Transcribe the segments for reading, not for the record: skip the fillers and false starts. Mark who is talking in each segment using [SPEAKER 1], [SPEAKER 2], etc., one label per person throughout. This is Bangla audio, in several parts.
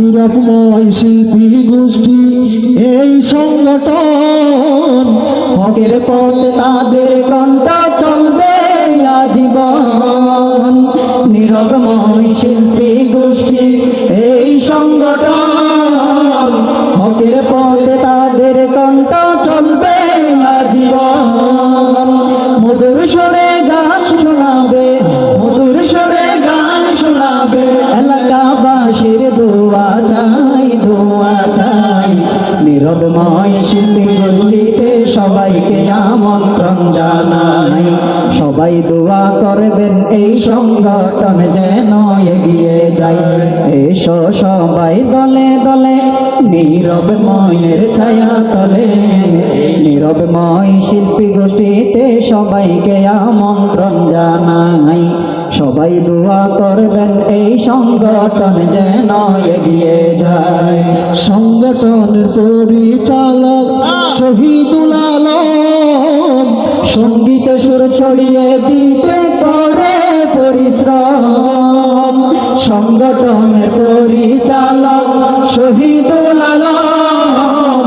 [SPEAKER 1] নীরবময় শিল্পী গোষ্ঠী এই সংগঠন, হকের পথে তাদের কণ্ঠ চলবে আজীবন। নীরবময় শিল্পী গোষ্ঠী এই সংগঠন, হকের পথে তাদের কণ্ঠ চলবে আজীবন। মধুর সুরে গান শোনাবে, মধুর সুরে গান শোনাবে, এলাকাবাসীর দোয়া চাই, দোয়া চাই। নীরবময় শিল্পী গোষ্ঠীতে সবাইকে আমন্ত্রণ জানাই, সবাই দোয়া করবেন এই সংগঠন যেন এগিয়ে যায়। এসো সবাই দলে দলে নীরবময়ের ছায়া তলে, নীরবময় শিল্পী গোষ্ঠীতে সবাইকে আমন্ত্রণ জানাই, সবাই দোয়া করবেন এই সংগঠন যেন এগিয়ে যায়। সংগঠনের পরিচালক শহীদুল আলম, সঙ্গীতে সুর ছড়িয়ে দিতে করে পরিশ্রম। সংগঠনের পরিচালক শহীদুল আলম,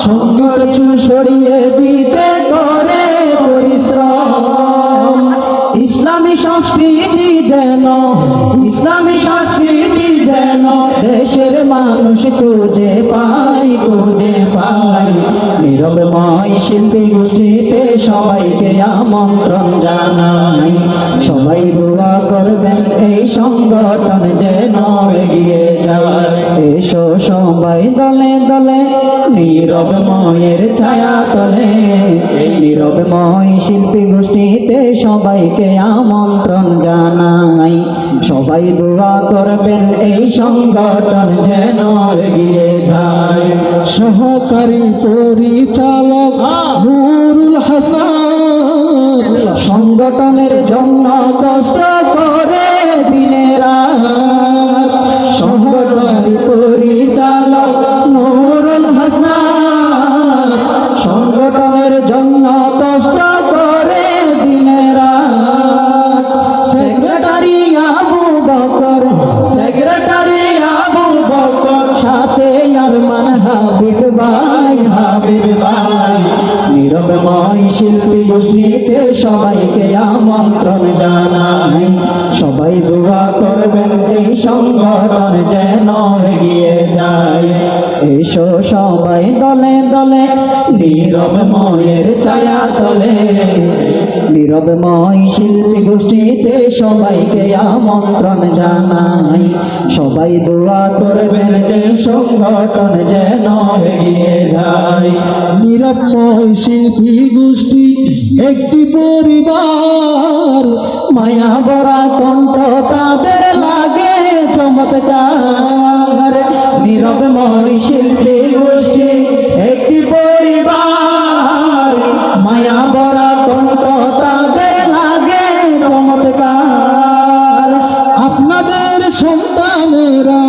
[SPEAKER 1] সঙ্গীতে সুর ছড়িয়ে দিতে করে পরিশ্রম। ইসলামী সংস্কৃতি যেন, ইসলামী সংস্কৃতি যেন দেশের মানুষ খুঁজে পায়, খুঁজে পায়। নীরবময় শিল্পী গোষ্ঠীতে সবাইকে আমন্ত্রণ জানাই, সবাই দোয়া করবেন এই সংগঠন যেন এগিয়ে যায়। এসো সবাই দলে দলে নীরবময়ের ছায়া তলে, নীরবময় শিল্পী গোষ্ঠীতে সবাইকে আমন্ত্রণ জানাই, সবাই দোয়া করবেন এই সংগঠন যেন এগিয়ে যায়। সহকারী পরিচালক নুরুল হাসান, সংগঠনের জন্য কষ্ট করে দিনে রাত। সংগঠনের পরিচালক নুরুল হাসান, সংগঠনের জন্য কষ্ট করে দিনে রাত। সেক্রেটারি আবু বকর, সেক্রেটারি আবু বকর, সাথে আরমান হাবিব ভাই, হাবিব ভাই। নীরবময় শিল্পী গোষ্ঠীতে সবাইকে আমন্ত্রণ জানাই, সবাই দোয়া করবেন এই সংগঠন যেন এগিয়ে যায়। এসো সবাই দলে দলে নীরবময়ের ছায়া তলে, নীরবময় শিল্পী গোষ্ঠীতে সবাইকে আমন্ত্রণ জানাই, সবাই দোয়া করবেন এই সংগঠন যেন এগিয়ে যায়। নীরবময় শিল্পী গোষ্ঠী একটি পরিবার, মায়া ভরা কণ্ঠ তাদের লাগে চমৎকার। নীরবময় শিল্পী গোষ্ঠী একটি পরিবার, মায়া ভরা কণ্ঠ তাদের লাগে চমৎকার। আপনাদের সন্তানেরা,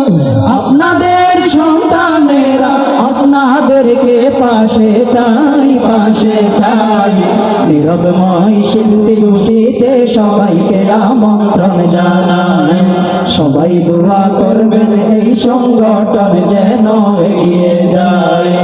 [SPEAKER 1] আপনাদের সন্তানেরা আপনাদেরকে পাশে চাই, পাশে চাই। নীরবময় শিল্পী গোষ্ঠীতে সবাইকে আমন্ত্রণ জানাই, সবাই দোয়া করবেন এই সংগঠন যেন এগিয়ে যায়।